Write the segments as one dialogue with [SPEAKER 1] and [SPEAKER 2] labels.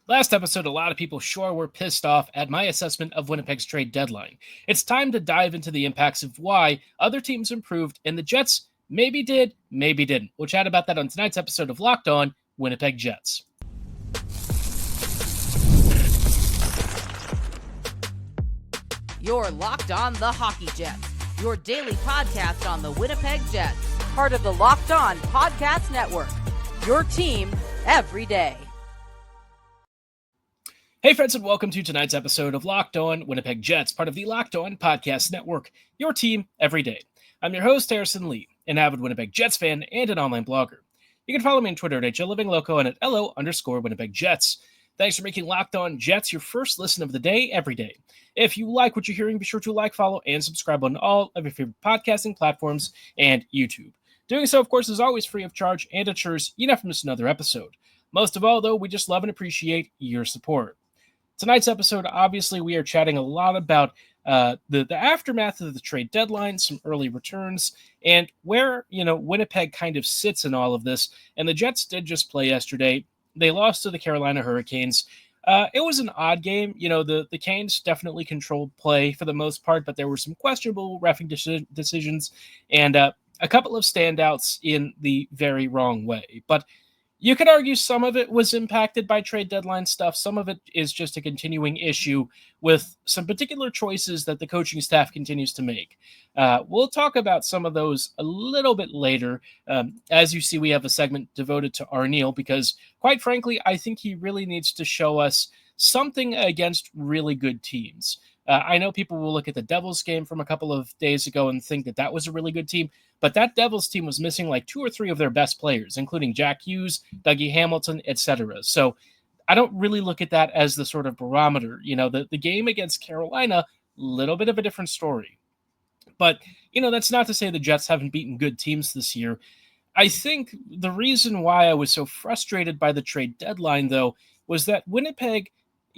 [SPEAKER 1] Last episode, a lot of people sure were pissed off at my assessment of Winnipeg's trade deadline. It's time to dive into the impacts of why other teams improved and the Jets maybe did, maybe didn't. We'll chat about that on tonight's episode of Locked On Winnipeg Jets.
[SPEAKER 2] You're Locked On the Hockey Jets, your daily podcast on the Winnipeg Jets, part of the Locked On Podcast Network, your team every day.
[SPEAKER 1] Hey friends, and welcome to tonight's episode of Locked On Winnipeg Jets, part of the Locked On Podcast Network, your team every day. I'm your host, Harrison Lee, an avid Winnipeg Jets fan and an online blogger. You can follow me on Twitter at HLivingLoco and at LO_Winnipeg Jets. Thanks for making Locked On Jets your first listen of the day every day. If you like what you're hearing, be sure to like, follow, and subscribe on all of your favorite podcasting platforms and YouTube. Doing so, of course, is always free of charge and ensures you never miss another episode. Most of all, though, we just love and appreciate your support. Tonight's episode, obviously, we are chatting a lot about the aftermath of the trade deadline, some early returns, and where, Winnipeg kind of sits in all of this. And the Jets did just play yesterday. They lost to the Carolina Hurricanes. It was an odd game. The Canes definitely controlled play for the most part, but there were some questionable reffing decisions and a couple of standouts in the very wrong way. But you could argue some of it was impacted by trade deadline stuff. Some of it is just a continuing issue with some particular choices that the coaching staff continues to make. We'll talk about some of those a little bit later. As you see, we have a segment devoted to Arniel because, quite frankly, I think he really needs to show us something against really good teams. I know people will look at the Devils game from a couple of days ago and think that was a really good team, but that Devils team was missing like 2 or 3 of their best players, including Jack Hughes, Dougie Hamilton, etc. So I don't really look at that as the sort of barometer. The game against Carolina, little bit of a different story. But, that's not to say the Jets haven't beaten good teams this year. I think the reason why I was so frustrated by the trade deadline, though, was that Winnipeg,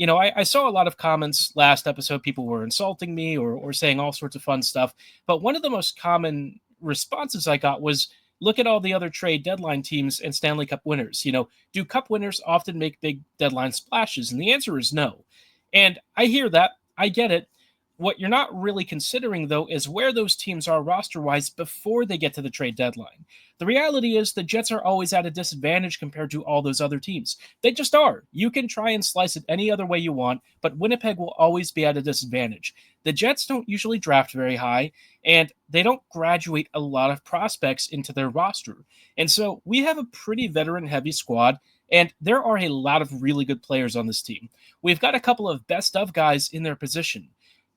[SPEAKER 1] I saw a lot of comments last episode. People were insulting me or saying all sorts of fun stuff. But one of the most common responses I got was, look at all the other trade deadline teams and Stanley Cup winners. Do Cup winners often make big deadline splashes? And the answer is no. And I hear that. I get it. What you're not really considering, though, is where those teams are roster-wise before they get to the trade deadline. The reality is the Jets are always at a disadvantage compared to all those other teams. They just are. You can try and slice it any other way you want, but Winnipeg will always be at a disadvantage. The Jets don't usually draft very high, and they don't graduate a lot of prospects into their roster. And so we have a pretty veteran-heavy squad, and there are a lot of really good players on this team. We've got a couple of best-of guys in their position.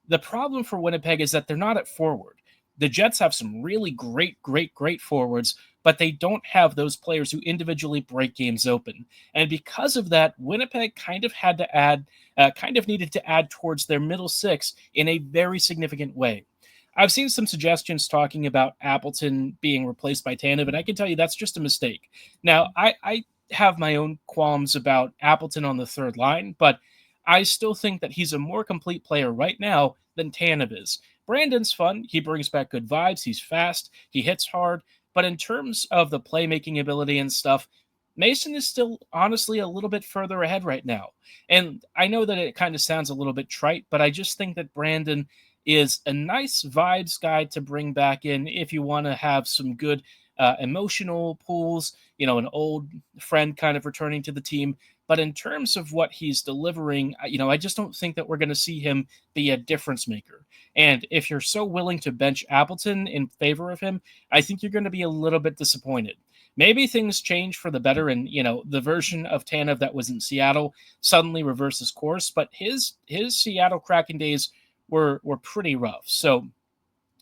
[SPEAKER 1] The problem for Winnipeg is that they're not at forward. The Jets have some really great forwards, but they don't have those players who individually break games open. And because of that, Winnipeg kind of needed to add towards their middle six in a very significant way. I've seen some suggestions talking about Appleton being replaced by Tanev, and I can tell you that's just a mistake. Now, I have my own qualms about Appleton on the third line, but I still think that he's a more complete player right now than Tanev is. Brandon's fun. He brings back good vibes. He's fast. He hits hard. But in terms of the playmaking ability and stuff, Mason is still honestly a little bit further ahead right now. And I know that it kind of sounds a little bit trite, but I just think that Brandon is a nice vibes guy to bring back in if you want to have some good emotional pools, an old friend kind of returning to the team. But in terms of what he's delivering, I just don't think that we're going to see him be a difference maker. And if you're so willing to bench Appleton in favor of him, I think you're going to be a little bit disappointed. Maybe things change for the better and, the version of Tanev that was in Seattle suddenly reverses course. But his Seattle Kraken days were pretty rough. So,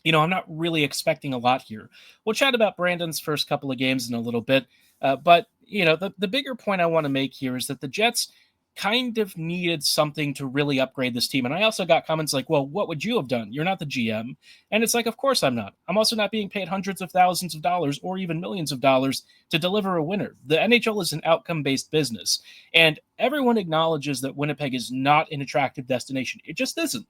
[SPEAKER 1] I'm not really expecting a lot here. We'll chat about Brandon's first couple of games in a little bit. But the bigger point I want to make here is that the Jets kind of needed something to really upgrade this team. And I also got comments like, well, what would you have done? You're not the GM. And it's like, of course I'm not. I'm also not being paid hundreds of thousands of dollars or even millions of dollars to deliver a winner. The NHL is an outcome-based business. And everyone acknowledges that Winnipeg is not an attractive destination. It just isn't.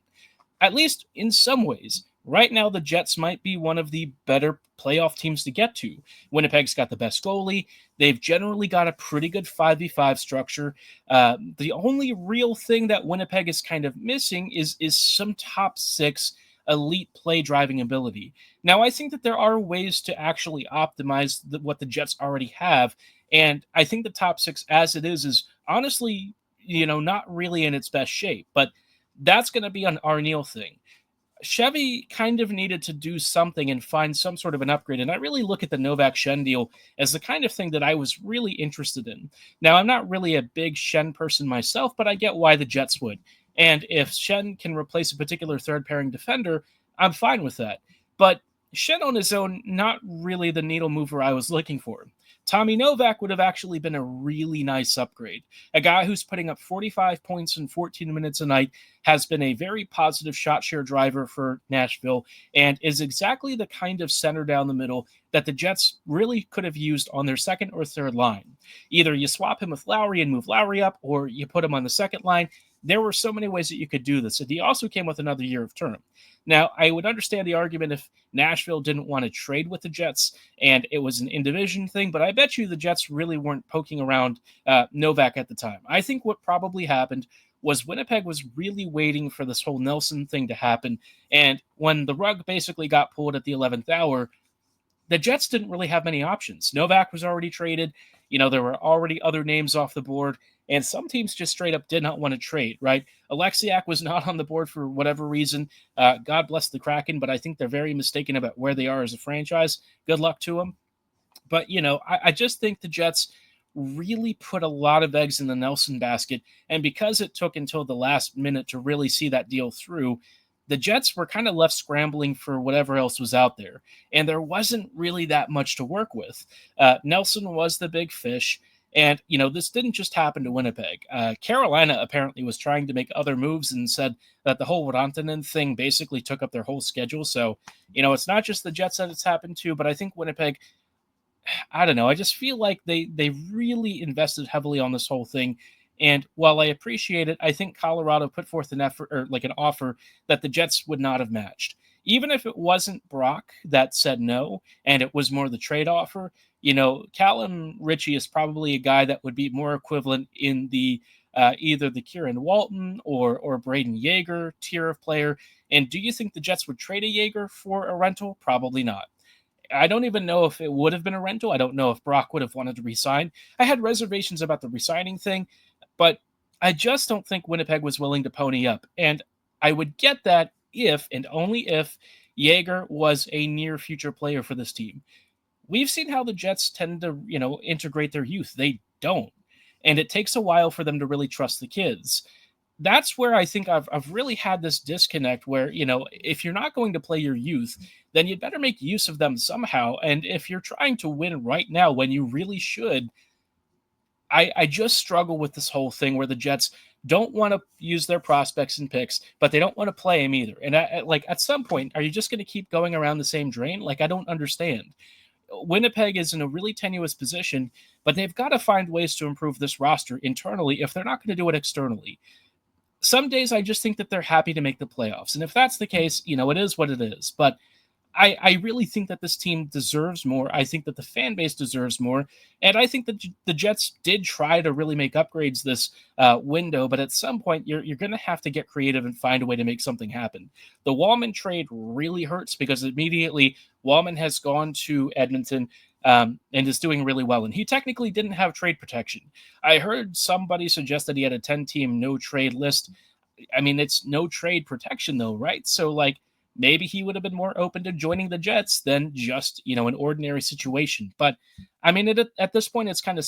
[SPEAKER 1] At least in some ways. right now the Jets might be one of the better playoff teams to get to. Winnipeg's got the best goalie. They've generally got a pretty good 5v5 structure. The only real thing that Winnipeg is kind of missing is some top six elite play driving ability. Now, I think that there are ways to actually optimize what the Jets already have. And I think the top six as it is honestly, not really in its best shape. But that's going to be an Arniel thing. Chevy kind of needed to do something and find some sort of an upgrade. And I really look at the Novak Shen deal as the kind of thing that I was really interested in. Now, I'm not really a big Shen person myself, but I get why the Jets would. And if Shen can replace a particular third pairing defender, I'm fine with that. But Shen on his own, not really the needle mover I was looking for. Tommy Novak would have actually been a really nice upgrade. A guy who's putting up 45 points in 14 minutes a night, has been a very positive shot share driver for Nashville, and is exactly the kind of center down the middle that the Jets really could have used on their second or third line. Either you swap him with Lowry and move Lowry up, or you put him on the second line. There were so many ways that you could do this. And he also came with another year of term. Now, I would understand the argument if Nashville didn't want to trade with the Jets and it was an in-division thing, but I bet you the Jets really weren't poking around Novak at the time. I think what probably happened was Winnipeg was really waiting for this whole Nelson thing to happen. And when the rug basically got pulled at the 11th hour, the Jets didn't really have many options. Novak was already traded. There were already other names off the board, and some teams just straight up did not want to trade, right? Alexiak was not on the board for whatever reason. God bless the Kraken, but I think they're very mistaken about where they are as a franchise. Good luck to them. But, I just think the Jets really put a lot of eggs in the Nelson basket, and because it took until the last minute to really see that deal through, the Jets were kind of left scrambling for whatever else was out there, and there wasn't really that much to work with. Nelson was the big fish, and this didn't just happen to Winnipeg. Carolina apparently was trying to make other moves and said that the whole Rantanen thing basically took up their whole schedule. So, it's not just the Jets that it's happened to, but I think Winnipeg, I don't know, I just feel like they really invested heavily on this whole thing. And while I appreciate it, I think Colorado put forth an effort, or like an offer that the Jets would not have matched. Even if it wasn't Brock that said no, and it was more the trade offer, Callum Ritchie is probably a guy that would be more equivalent in the either the Kieran Walton or Braden Yeager tier of player. And do you think the Jets would trade a Yeager for a rental? Probably not. I don't even know if it would have been a rental. I don't know if Brock would have wanted to resign. I had reservations about the resigning thing, but I just don't think Winnipeg was willing to pony up. And I would get that if, and only if, Yeager was a near future player for this team. We've seen how the Jets tend to, integrate their youth. They don't. And it takes a while for them to really trust the kids. That's where I think I've really had this disconnect where, if you're not going to play your youth, then you'd better make use of them somehow. And if you're trying to win right now when you really should, I just struggle with this whole thing where the Jets don't want to use their prospects and picks, but they don't want to play them either. And at some point, are you just going to keep going around the same drain? I don't understand. Winnipeg is in a really tenuous position, but they've got to find ways to improve this roster internally if they're not going to do it externally. Some days I just think that they're happy to make the playoffs. And if that's the case, it is what it is. But I really think that this team deserves more. I think that the fan base deserves more. And I think that the Jets did try to really make upgrades this window. But at some point, you're going to have to get creative and find a way to make something happen. The Wallman trade really hurts because immediately Wallman has gone to Edmonton and is doing really well. And he technically didn't have trade protection. I heard somebody suggest that he had a 10-team no-trade list. I mean, it's no trade protection, though, right? So, maybe he would have been more open to joining the Jets than just, an ordinary situation. But, I mean, at this point, it's kind of,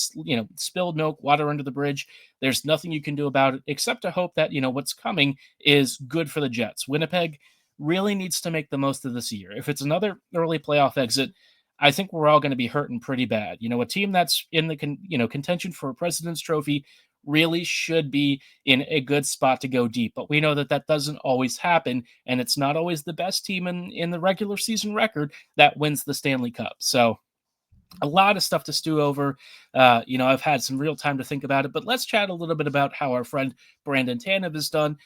[SPEAKER 1] spilled milk, water under the bridge. There's nothing you can do about it except to hope that, what's coming is good for the Jets. Winnipeg really needs to make the most of this year. If it's another early playoff exit, I think we're all going to be hurting pretty bad. A team that's in the contention for a President's Trophy really should be in a good spot to go deep. But we know that doesn't always happen, and it's not always the best team in the regular season record that wins the Stanley Cup. So a lot of stuff to stew over. I've had some real time to think about it, but let's chat a little bit about how our friend Brandon Tanev has done.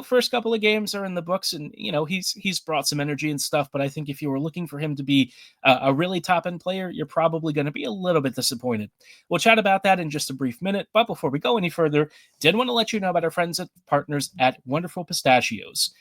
[SPEAKER 1] first couple of games are in the books, and he's brought some energy and stuff. But I think if you were looking for him to be a really top end player, you're probably going to be a little bit disappointed. We'll chat about that in just a brief minute. But before we go any further, did want to let you know about our friends and partners at Wonderful Pistachios.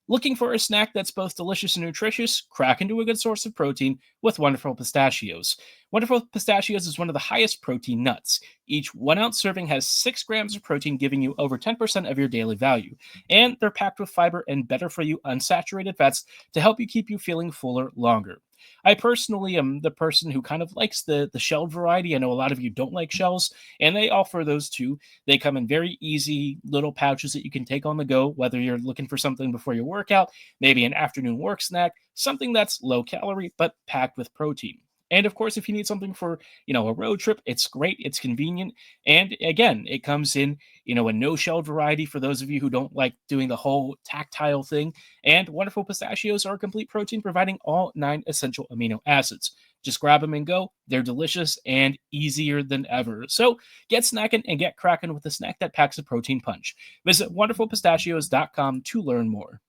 [SPEAKER 1] Looking for a snack that's both delicious and nutritious? Crack into a good source of protein with Wonderful Pistachios. Wonderful Pistachios is one of the highest protein nuts. Each 1 ounce serving has 6 grams of protein, giving you over 10% of your daily value. And they're packed with fiber and better for you unsaturated fats to help you keep you feeling fuller longer. I personally am the person who kind of likes the shelled variety. I know a lot of you don't like shells, and they offer those too. They come in very easy little pouches that you can take on the go, whether you're looking for something before your workout, maybe an afternoon work snack, something that's low calorie but packed with protein. And of course, if you need something for, a road trip, it's great, it's convenient. And again, it comes in, a no shelled variety for those of you who don't like doing the whole tactile thing. And Wonderful Pistachios are a complete protein, providing all 9 essential amino acids. Just grab them and go. They're delicious and easier than ever. So get snacking and get cracking with a snack that packs a protein punch. Visit wonderfulpistachios.com to learn more.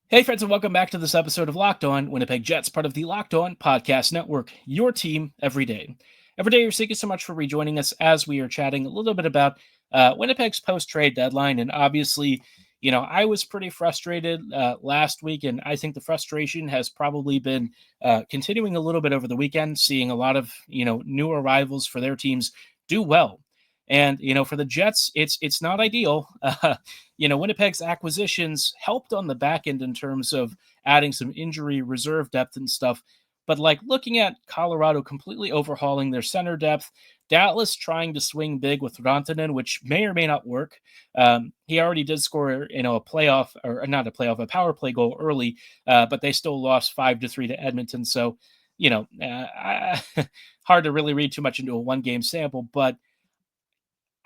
[SPEAKER 1] Hey, friends, and welcome back to this episode of Locked On Winnipeg Jets, part of the Locked On Podcast Network, your team every day. Every day, thank you so much for rejoining us as we are chatting a little bit about Winnipeg's post-trade deadline. And obviously, I was pretty frustrated last week, and I think the frustration has probably been continuing a little bit over the weekend, seeing a lot of, new arrivals for their teams do well. And, for the Jets, it's not ideal. Winnipeg's acquisitions helped on the back end in terms of adding some injury reserve depth and stuff. But looking at Colorado completely overhauling their center depth, Dallas trying to swing big with Rantanen, which may or may not work. He already did score, a playoff, or not a playoff, a power play goal early, but they still lost 5-3 to Edmonton. So, hard to really read too much into a one-game sample, but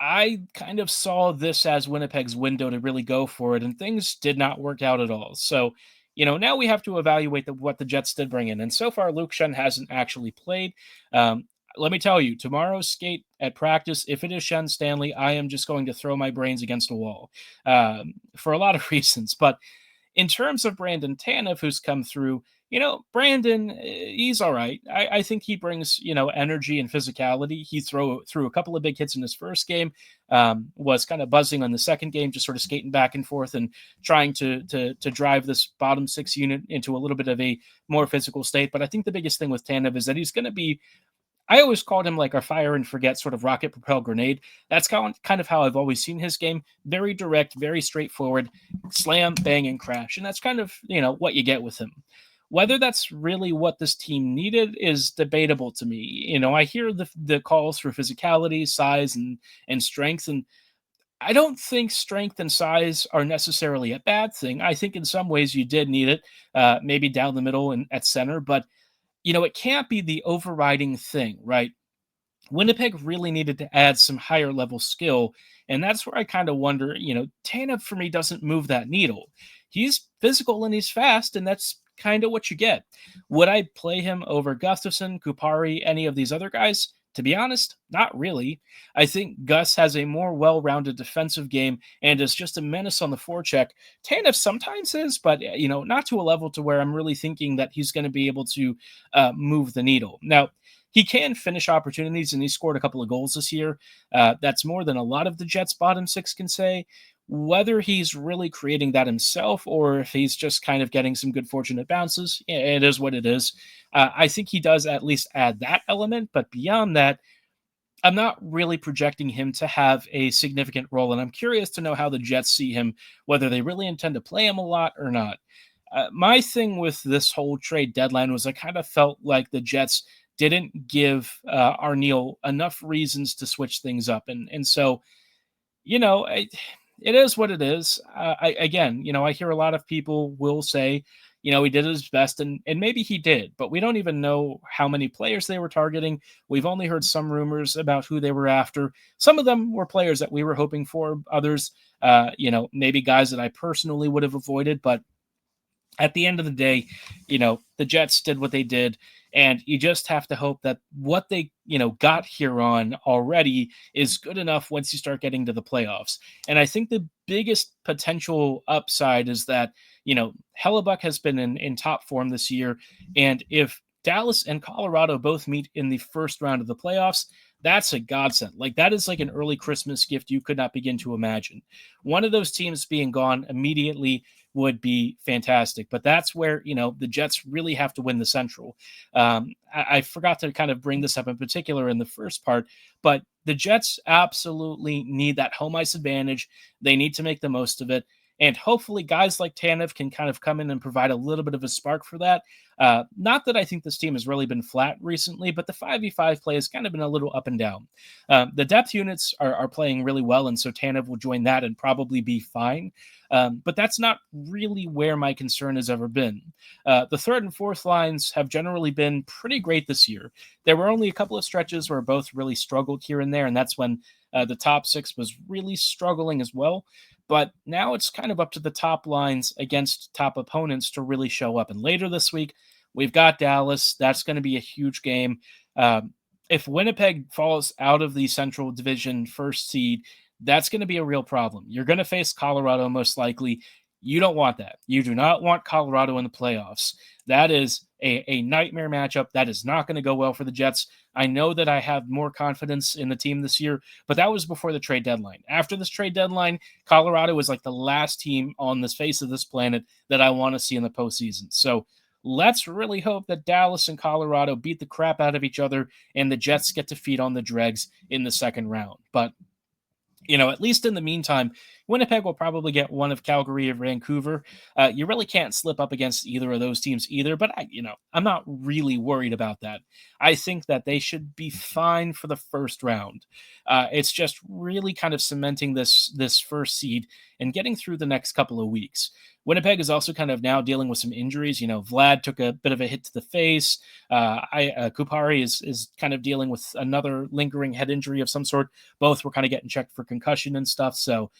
[SPEAKER 1] I kind of saw this as Winnipeg's window to really go for it, and things did not work out at all. So, now we have to evaluate what the Jets did bring in. And so far, Luke Schenn hasn't actually played. Let me tell you, tomorrow's skate at practice, if it is Schenn Stanley, I am just going to throw my brains against a wall for a lot of reasons. But in terms of Brandon Tanev, who's come through, Brandon, he's all right. I think he brings, energy and physicality. He threw a couple of big hits in his first game, was kind of buzzing on the second game, just sort of skating back and forth and trying to drive this bottom 6 unit into a little bit of a more physical state. But I think the biggest thing with Tanev is that he's going to be, I always called him like our fire and forget sort of rocket propelled grenade. That's kind of how I've always seen his game. Very direct, very straightforward, slam, bang, and crash. And that's kind of, what you get with him. Whether that's really what this team needed is debatable to me. I hear the calls for physicality, size, and strength, and I don't think strength and size are necessarily a bad thing. I think in some ways you did need it, maybe down the middle and at center, but it can't be the overriding thing, right? Winnipeg really needed to add some higher level skill, and that's where I kind of wonder, Tanev for me doesn't move that needle. He's physical and he's fast, and that's kind of what you get. Would I play him over Gustafsson, Kupari, any of these other guys? To be honest, not really. I think Gus has a more well-rounded defensive game and is just a menace on the forecheck. Tanev sometimes is, but not to a level to where I'm really thinking that he's going to be able to move the needle. Now, he can finish opportunities, and he scored a couple of goals this year. That's more than a lot of the Jets' bottom 6 can say. Whether he's really creating that himself or if he's just kind of getting some good fortunate bounces, it is what it is. I think he does at least add that element, but beyond that, I'm not really projecting him to have a significant role, and I'm curious to know how the Jets see him, whether they really intend to play him a lot or not. My thing with this whole trade deadline was I kind of felt like the Jets didn't give Arniel enough reasons to switch things up, and so, it is what it is. I hear a lot of people will say, he did his best, and maybe he did, but we don't even know how many players they were targeting. We've only heard some rumors about who they were after. Some of them were players that we were hoping for. Others, maybe guys that I personally would have avoided, but at the end of the day, the Jets did what they did, and you just have to hope that what they, got here on already is good enough once you start getting to the playoffs. And I think the biggest potential upside is that, Hellebuck has been in top form this year. And if Dallas and Colorado both meet in the first round of the playoffs, that's a godsend. Like, that is like an early Christmas gift you could not begin to imagine. One of those teams being gone immediately would be fantastic. But that's where, the Jets really have to win the Central. I forgot to kind of bring this up in particular in the first part, but the Jets absolutely need that home ice advantage. They need to make the most of it. And hopefully guys like Tanev can kind of come in and provide a little bit of a spark for that. Not that I think this team has really been flat recently, but the 5v5 play has kind of been a little up and down. The depth units are playing really well, and so Tanev will join that and probably be fine. But that's not really where my concern has ever been. The third and fourth lines have generally been pretty great this year. There were only a couple of stretches where both really struggled here and there, and that's when the top six was really struggling as well. But now it's kind of up to the top lines against top opponents to really show up. And later this week, we've got Dallas. That's going to be a huge game. If Winnipeg falls out of the Central Division first seed, that's going to be a real problem. You're going to face Colorado most likely. You don't want that. You do not want Colorado in the playoffs. That is a nightmare matchup. That is not going to go well for the Jets. I know that I have more confidence in the team this year, but that was before the trade deadline. After this trade deadline, Colorado is like the last team on the face of this planet that I want to see in the postseason. So let's really hope that Dallas and Colorado beat the crap out of each other and the Jets get to feed on the dregs in the second round. But at least in the meantime, Winnipeg will probably get one of Calgary or Vancouver. You really can't slip up against either of those teams either, but I'm not really worried about that. I think that they should be fine for the first round. It's just really kind of cementing this first seed and getting through the next couple of weeks. Winnipeg is also kind of now dealing with some injuries. Vlad took a bit of a hit to the face. Kupari is kind of dealing with another lingering head injury of some sort. Both were kind of getting checked for concussion and stuff. So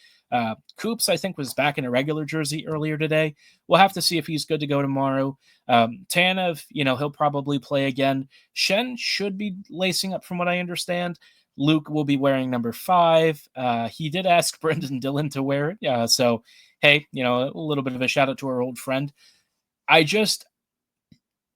[SPEAKER 1] Coops, I think, was back in a regular jersey earlier today. We'll have to see if he's good to go tomorrow. Tanev, he'll probably play again. Shen should be lacing up from what I understand. Luke will be wearing number 5. He did ask Brendan Dillon to wear it. Yeah, so hey, a little bit of a shout out to our old friend.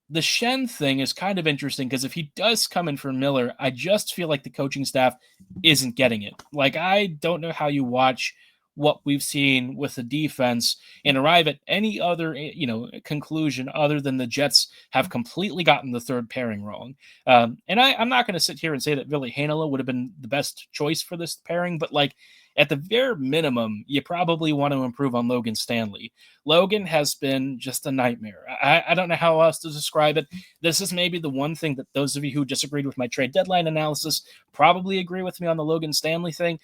[SPEAKER 1] The Shen thing is kind of interesting because if he does come in for Miller, I just feel like the coaching staff isn't getting it. Like, I don't know how you watch what we've seen with the defense and arrive at any other, conclusion other than the Jets have completely gotten the third pairing wrong. And I'm not going to sit here and say that Ville Heinola would have been the best choice for this pairing, but at the very minimum, you probably want to improve on Logan Stanley. Logan has been just a nightmare. I don't know how else to describe it. This is maybe the one thing that those of you who disagreed with my trade deadline analysis probably agree with me on the Logan Stanley thing.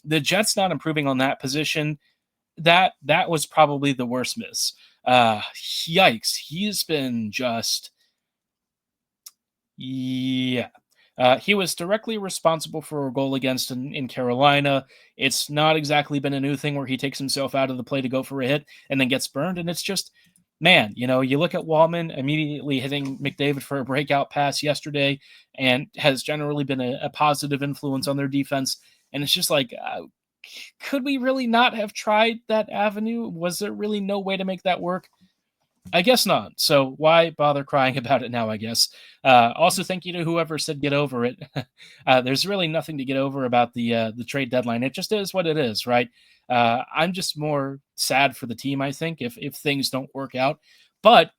[SPEAKER 1] The Jets not improving on that position, that was probably the worst miss. Yikes. He's been just... Yeah. He was directly responsible for a goal against in Carolina. It's not exactly been a new thing where he takes himself out of the play to go for a hit and then gets burned. And it's just, man, you look at Wallman immediately hitting McDavid for a breakout pass yesterday and has generally been a positive influence on their defense. And it's just like, could we really not have tried that avenue? Was there really no way to make that work? I guess not. So why bother crying about it now, I guess? Also, thank you to whoever said get over it. There's really nothing to get over about the trade deadline. It just is what it is, right? I'm just more sad for the team, I think, if things don't work out. But,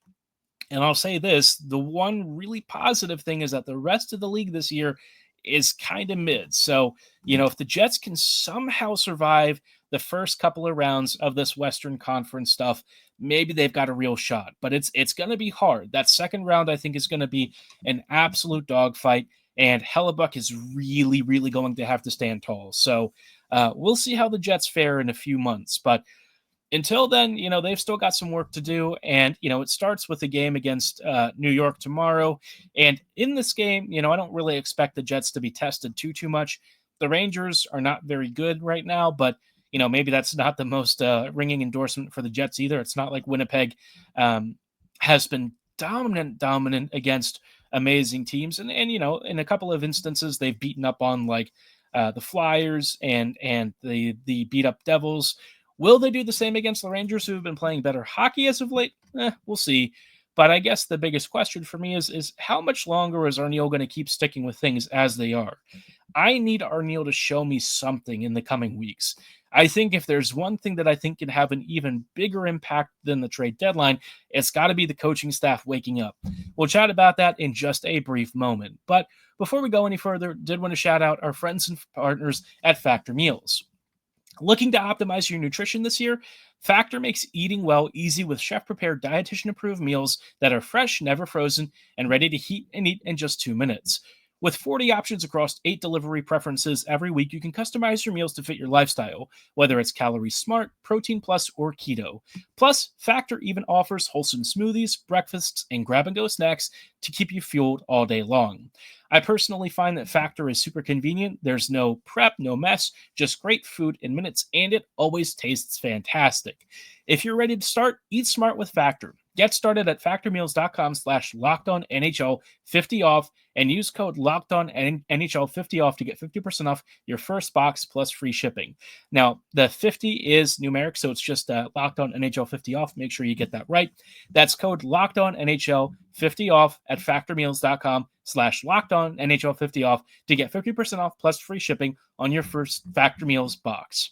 [SPEAKER 1] and I'll say this, the one really positive thing is that the rest of the league this year is kind of mid. So, if the Jets can somehow survive the first couple of rounds of this Western Conference stuff, maybe they've got a real shot. But it's going to be hard. That second round, I think, is going to be an absolute dogfight. And Hellebuck is really, really going to have to stand tall. So we'll see how the Jets fare in a few months. But until then, they've still got some work to do. And, it starts with a game against New York tomorrow. And in this game, I don't really expect the Jets to be tested too much. The Rangers are not very good right now, but maybe that's not the most ringing endorsement for the Jets either. It's not like Winnipeg has been dominant against amazing teams. And in a couple of instances, they've beaten up on like the Flyers and the beat up Devils. Will they do the same against the Rangers, who have been playing better hockey as of late? We'll see. But I guess the biggest question for me is how much longer is Arniel going to keep sticking with things as they are? I need Arniel to show me something in the coming weeks. I think if there's one thing that I think can have an even bigger impact than the trade deadline, it's got to be the coaching staff waking up. We'll chat about that in just a brief moment. But before we go any further, did want to shout out our friends and partners at Factor Meals. Looking to optimize your nutrition this year? Factor makes eating well easy with chef-prepared, dietitian-approved meals that are fresh, never frozen, and ready to heat and eat in just 2 minutes. With 40 options across 8 delivery preferences every week, you can customize your meals to fit your lifestyle, whether it's calorie smart, protein plus, or keto. Plus, Factor even offers wholesome smoothies, breakfasts, and grab-and-go snacks to keep you fueled all day long. I personally find that Factor is super convenient. There's no prep, no mess, just great food in minutes, and it always tastes fantastic. If you're ready to start, eat smart with Factor. Get started at factormeals.com/LockedOnNHL50 off and use code LockedOnNHL50 off to get 50% off your first box plus free shipping. Now, the 50 is numeric, so it's just LockedOnNHL50 off. Make sure you get that right. That's code LockedOnNHL50 off at factormeals.com/LockedOnNHL50 off to get 50% off plus free shipping on your first Factor Meals box.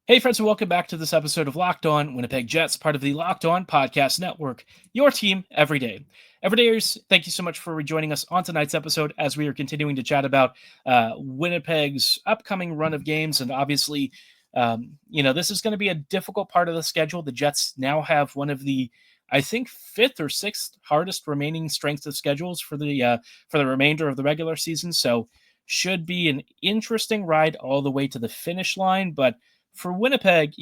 [SPEAKER 1] Hey friends, and welcome back to this episode of Locked On Winnipeg Jets, part of the Locked On Podcast Network, your team every day. Everydayers, thank you so much for rejoining us on tonight's episode as we are continuing to chat about Winnipeg's upcoming run of games. And obviously, this is going to be a difficult part of the schedule. The Jets now have one of the, I think, 5th or 6th hardest remaining strength of schedules for the remainder of the regular season. So should be an interesting ride all the way to the finish line. But for Winnipeg,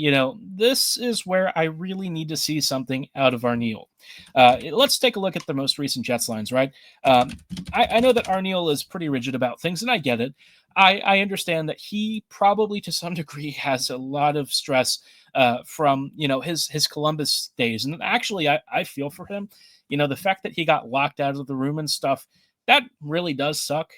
[SPEAKER 1] this is where I really need to see something out of Arniel. Let's take a look at the most recent Jets lines, right? I know that Arniel is pretty rigid about things, and I get it. I understand that he probably, to some degree, has a lot of stress from, his Columbus days. And actually, I feel for him. The fact that he got locked out of the room and stuff, that really does suck,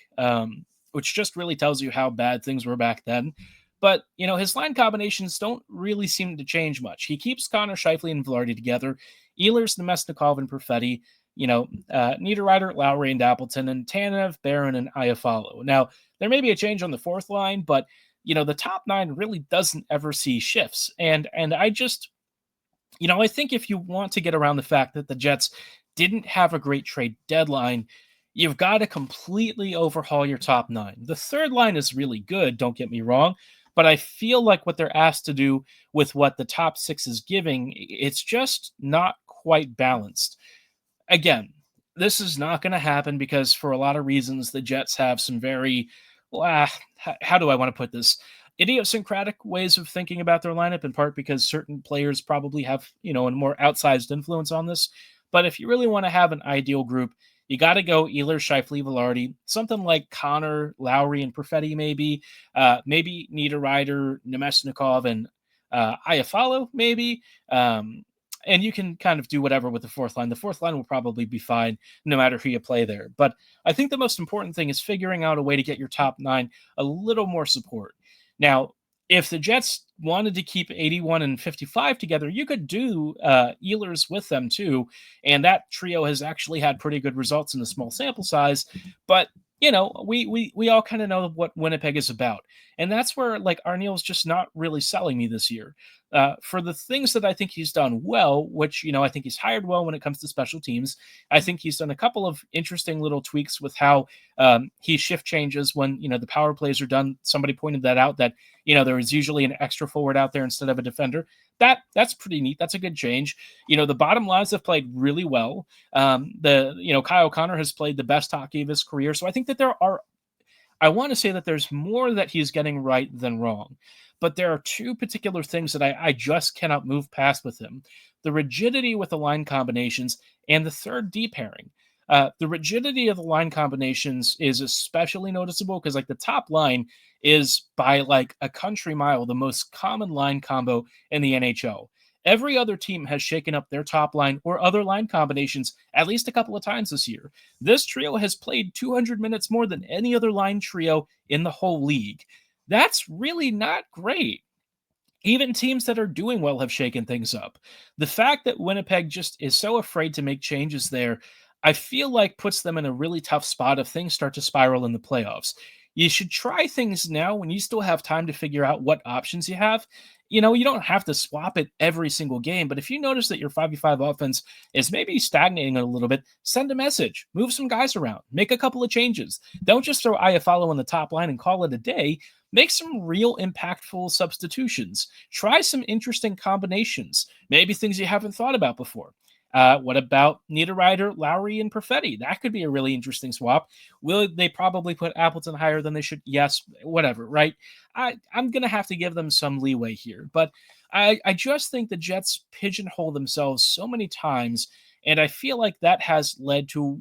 [SPEAKER 1] which just really tells you how bad things were back then. But, his line combinations don't really seem to change much. He keeps Connor, Scheifele, and Velarde together. Ehlers, Nemesnikov, and Perfetti. Niederreiter, Lowry, and Appleton, and Tanev, Barron, and Iafallo. Now, there may be a change on the fourth line, but, the top 9 really doesn't ever see shifts. And I just, I think if you want to get around the fact that the Jets didn't have a great trade deadline, you've got to completely overhaul your top 9. The third line is really good, don't get me wrong. But I feel like what they're asked to do with what the top 6 is giving, it's just not quite balanced. Again, this is not going to happen because for a lot of reasons, the Jets have some very, how do I want to put this? Idiosyncratic ways of thinking about their lineup, in part because certain players probably have, a more outsized influence on this. But if you really want to have an ideal group, you got to go Ehlers, Scheifele, Velarde, something like Connor, Lowry, and Perfetti maybe. Maybe Niederreiter, Nemesnikov, and Iafallo maybe. And you can kind of do whatever with the fourth line. The fourth line will probably be fine no matter who you play there. But I think the most important thing is figuring out a way to get your top 9 a little more support. Now, if the Jets wanted to keep 81 and 55 together, you could do Ehlers with them too. And that trio has actually had pretty good results in a small sample size. But, we all kind of know what Winnipeg is about. And that's where, Arniel's just not really selling me this year. For the things that I think he's done well, which, I think he's hired well when it comes to special teams. I think he's done a couple of interesting little tweaks with how he shift changes when, the power plays are done. Somebody pointed that out, that, there is usually an extra forward out there instead of a defender. That's pretty neat. That's a good change. The bottom lines have played really well. Kyle Connor has played the best hockey of his career. So I think that I want to say that there's more that he's getting right than wrong. But there are 2 particular things that I just cannot move past with him. The rigidity with the line combinations and the third D pairing. The rigidity of the line combinations is especially noticeable because like the top line is by like a country mile the most common line combo in the NHL. Every other team has shaken up their top line or other line combinations at least a couple of times this year. This trio has played 200 minutes more than any other line trio in the whole league. That's really not great. Even teams that are doing well have shaken things up. The fact that Winnipeg just is so afraid to make changes there, I feel like puts them in a really tough spot if things start to spiral in the playoffs. You should try things now when you still have time to figure out what options you have. You don't have to swap it every single game, but if you notice that your 5v5 offense is maybe stagnating a little bit, send a message, move some guys around, make a couple of changes. Don't just throw Iafallo on the top line and call it a day. Make some real impactful substitutions. Try some interesting combinations, maybe things you haven't thought about before. What about Niederreiter, Lowry, and Perfetti? That could be a really interesting swap. Will they probably put Appleton higher than they should? Yes, whatever, right? I'm going to have to give them some leeway here. But I just think the Jets pigeonhole themselves so many times, and I feel like that has led to,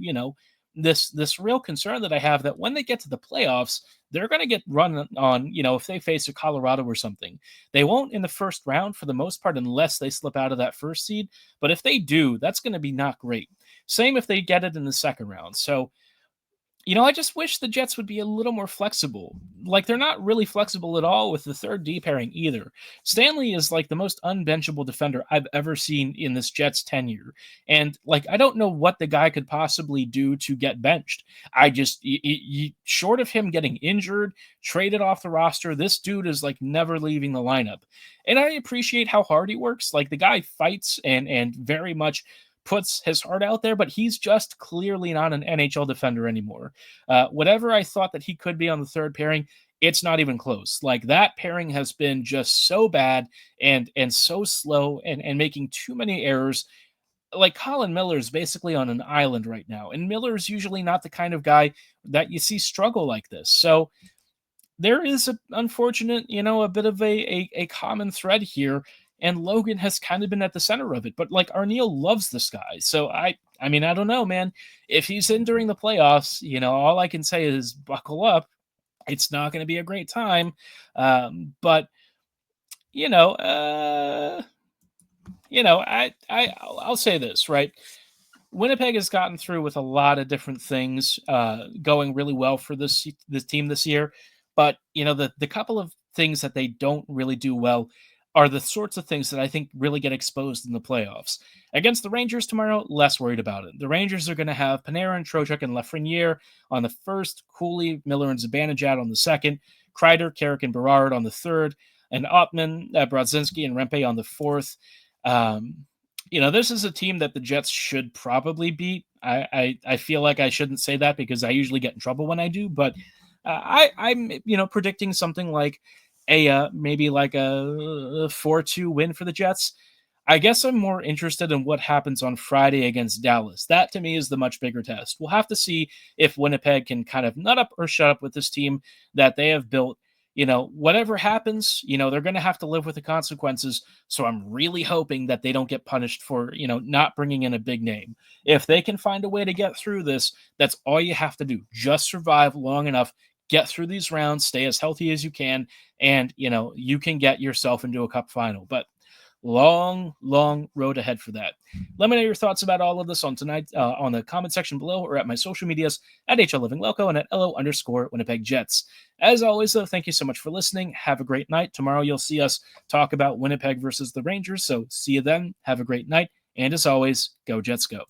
[SPEAKER 1] this real concern that I have that when they get to the playoffs, they're going to get run on, if they face a Colorado or something. They won't in the first round for the most part unless they slip out of that first seed. But if they do, that's going to be not great. Same if they get it in the second round. So, I just wish the Jets would be a little more flexible. Like, they're not really flexible at all with the third D pairing either. Stanley is like the most unbenchable defender I've ever seen in this Jets tenure. And like, I don't know what the guy could possibly do to get benched. Short of him getting injured, traded off the roster, this dude is like never leaving the lineup. And I appreciate how hard he works. Like, the guy fights and very much puts his heart out there, but he's just clearly not an NHL defender anymore. Whatever I thought that he could be on the third pairing, it's not even close. Like, that pairing has been just so bad and so slow and making too many errors. Like, Colin Miller is basically on an island right now, and Miller is usually not the kind of guy that you see struggle like this. So there is a unfortunate, a bit of a common thread here. And Logan has kind of been at the center of it. But like, Arniel loves this guy. So I don't know, man. If he's in during the playoffs, all I can say is buckle up. It's not going to be a great time. But I'll say this, right? Winnipeg has gotten through with a lot of different things going really well for this team this year. But, the couple of things that they don't really do well are the sorts of things that I think really get exposed in the playoffs. Against the Rangers tomorrow, less worried about it. The Rangers are going to have Panarin, Trocheck, and Lafreniere on the first, Cooley, Miller, and Zibanejad on the second, Kreider, Carrick, and Berard on the third, and Ottman, Brodzinski, and Rempe on the fourth. This is a team that the Jets should probably beat. I feel like I shouldn't say that because I usually get in trouble when I do, but I'm predicting something like maybe like a 4-2 win for the Jets. I guess I'm more interested in what happens on Friday against Dallas. That to me is the much bigger test. We'll have to see if Winnipeg can kind of nut up or shut up with this team that they have built. Whatever happens, they're going to have to live with the consequences. So I'm really hoping that they don't get punished for, not bringing in a big name. If they can find a way to get through this, that's all you have to do. Just survive long enough, get through these rounds, stay as healthy as you can, and, you can get yourself into a cup final. But long road ahead for that. Let me know your thoughts about all of this on tonight on the comment section below or at my social medias at HLLivingLoco and at LO_Winnipeg Jets. As always, though, thank you so much for listening. Have a great night. Tomorrow you'll see us talk about Winnipeg versus the Rangers. So see you then. Have a great night. And as always, go Jets go.